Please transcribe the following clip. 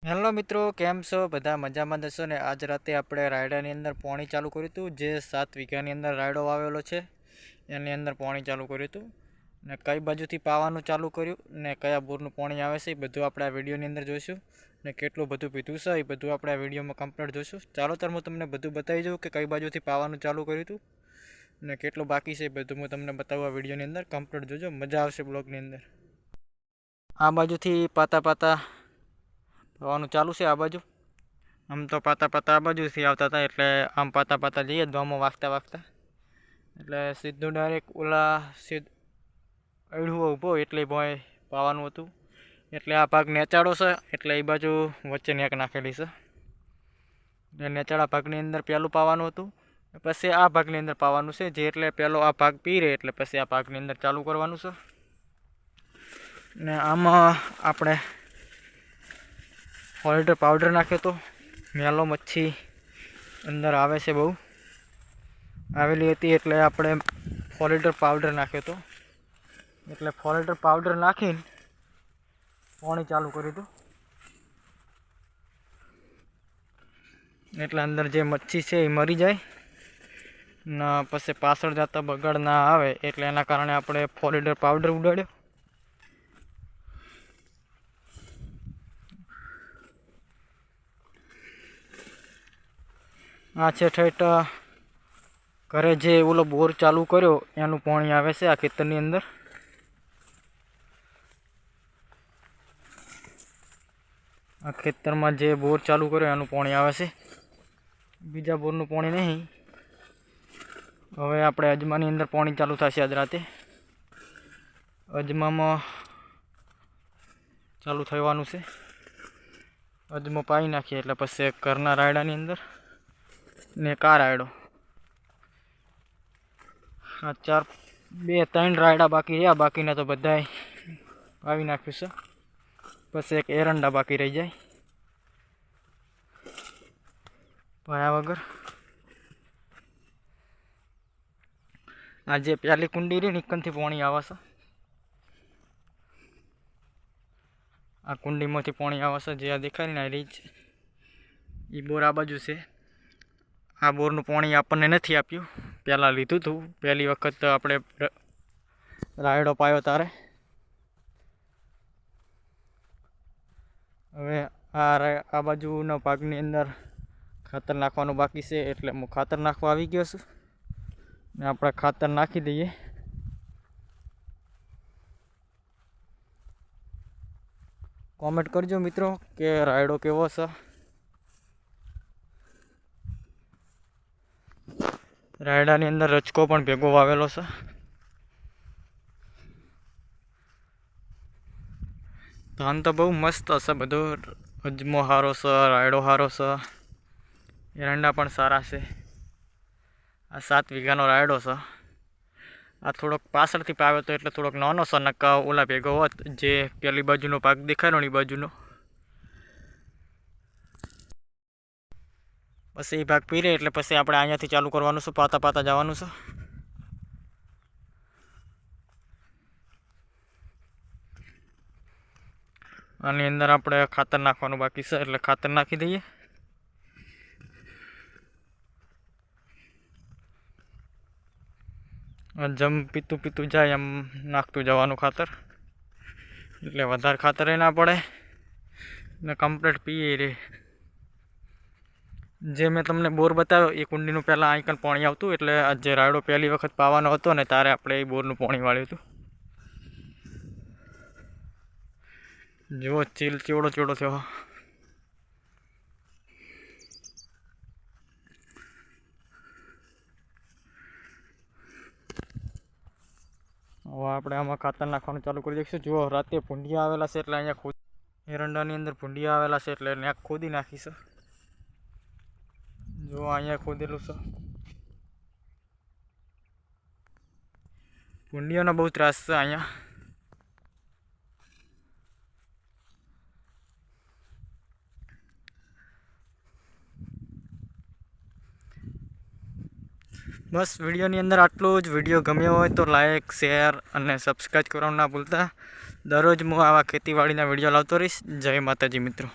Hello મિત્રો, કેમ છો? બધા મજામાં જશો ને? આજ રાતે આપણે રાયડાની અંદર પાણી ચાલુ કર્યું હતું. જે 7 વીઘાની અંદર રાયડો વાવેલો છે એની અંદર પાણી ચાલુ કર્યું હતું ને કઈ બાજુથી પાવાનું ચાલુ કર્યું ને કયા બોરનું પાણી આવે છે એ બધું આપણે આ વિડીયોની અંદર જોઈશું ને કેટલું બધું પીધું છે એ બધું આપણે આ વિડીયોમાં કમ્પ્લીટ જોઈશું. ચાલો ત્યારે હું તમને બધું બતાવી દઉં કે કઈ બાજુથી પાવાનું ચાલુ કર્યું હતું ને કેટલું બાકી છે એ બધું હું તમને બતાવું આ વિડીયોની અંદર. કમ્પ્લીટ જોજો, મજા આવશે બ્લોગની અંદર. આ બાજુથી પાતા પાવાનું ચાલુ છે. આ બાજુ આમ તો પાતા આ બાજુથી આવતા હતા એટલે આમ પાતા જઈએ દોમો વાગતા એટલે સીધું ડાયરેક્ટ ઓલા અડહુઓ ઊભો એટલે ભોય પાવાનું હતું. એટલે આ ભાગ નેચાડો છે એટલે એ બાજુ વચ્ચે નેક નાખેલી છે. એટલે નેચાડા ભાગની અંદર પહેલું પાવાનું હતું, પછી આ ભાગની અંદર પાવાનું છે. જે એટલે પહેલો આ ભાગ પી રહે એટલે પછી આ ભાગની અંદર ચાલુ કરવાનું છે. ને આમાં આપણે ફોલિટર પાવડર નાખ્યો તો મેલો મચ્છી અંદર આવે છે, બહુ આવેલી હતી એટલે આપણે ફોલિટર પાવડર નાખ્યો તો. એટલે ફોલિટર પાવડર નાખીને પાણી ચાલુ કર્યું હતું. એટલે અંદર જે મચ્છી છે એ મરી જાય ને પછી પાછળ જતા બગાડ ના આવે એટલે એના કારણે આપણે ફોલિટર પાવડર ઉડાડ્યો. આ છે ઠેઠ ઘરે જે ઓલો બોર ચાલુ કર્યો એનું પાણી આવે છે આ ખેતરની અંદર. આ ખેતરમાં જે બોર ચાલુ કર્યો એનું પાણી આવે છે, બીજા બોરનું પાણી નહીં. હવે આપણે અજમાની અંદર પાણી ચાલુ થશે આજ રાતે. અજમામાં ચાલુ થવાનું છે. અજમો પાઈ નાખીએ એટલે પછી ઘરના રાયડાની અંદર ને કા રાયડો. આ 2-3 રાયડા બાકી રહ્યા, બાકીના તો બધાય વાવી નાખ્યું છે. પછી એક એરંડા બાકી રહી જાય પાયા વગર. આ જે પહેલી કુંડી રહી નીકળથી પાણી આવે છે. આ કુંડીમાંથી પાણી આવે છે જે આ દેખાય ને રહી જ એ બોર આ બાજુ છે. આ બોરનું પાણી આપણને નથી આપ્યું, પહેલાં લીધું હતું પહેલી વખત આપણે રાયડો પાયો તારે. હવે આ બાજુના ભાગની અંદર ખાતર નાખવાનું બાકી છે એટલે હું ખાતર નાખવા આવી ગયો છું ને આપણે ખાતર નાખી દઈએ. કોમેન્ટ કરજો મિત્રો કે રાયડો કેવો છે. રાયડાની અંદર રચકો પણ ભેગો વાવેલો છે. ધાન તો બહુ મસ્ત હશે બધું. અજમો સારો છે, રાયડો સારો છે, એરંડા પણ સારા છે. આ 7 વીઘાનો રાયડો છે. આ થોડોક પાછળથી પાવ્યો હતો એટલે થોડોક નાનો છે, નક્કા ઓલા ભેગો હોત જે પેલી બાજુનો ભાગ દેખાયો ને એ બાજુનો. પછી એ ભાગ પીરે એટલે પછી આપણે અહીંયાથી ચાલુ કરવાનું છે, પાતા જવાનું છે. આની અંદર આપણે ખાતર નાખવાનું બાકી છે એટલે ખાતર નાખી દઈએ. જમ પીતું જાય એમ નાખતું જવાનું ખાતર, એટલે વધારે ખાતર ના પડે ને કમ્પ્લીટ પીએ રે. જે મેં તમને બોર બતાવ્યો એ કુંડીનું પહેલાં આઈકન પાણી આવતું એટલે આ જે રાયડો પહેલી વખત પાવાનો હતો ને ત્યારે આપણે એ બોરનું પાણી વાળ્યું હતું. જુઓ ચીલ ચેવડો થયો. હવે આપણે આમાં ખાતર નાખવાનું ચાલુ કરી દઈશું. જુઓ રાતે ભૂંડિયા આવેલા છે એટલે અહીંયા એરંડાની અંદર ભૂંડિયા આવેલા છે એટલે નેક ખોદી નાખીશું. જો અહીંયા ખોદેલું છે. ભૂંડિયાનો બહુ ત્રાસ છે અહીંયા. બસ વિડીયોની અંદર આટલું જ. વિડીયો ગમ્યો હોય તો લાઇક, શેર અને સબસ્ક્રાઈબ કરવાનું ના ભૂલતા. દરરોજ હું આવા ખેતીવાડીના વિડીયો લાવતો રહીશ. જય માતાજી મિત્રો.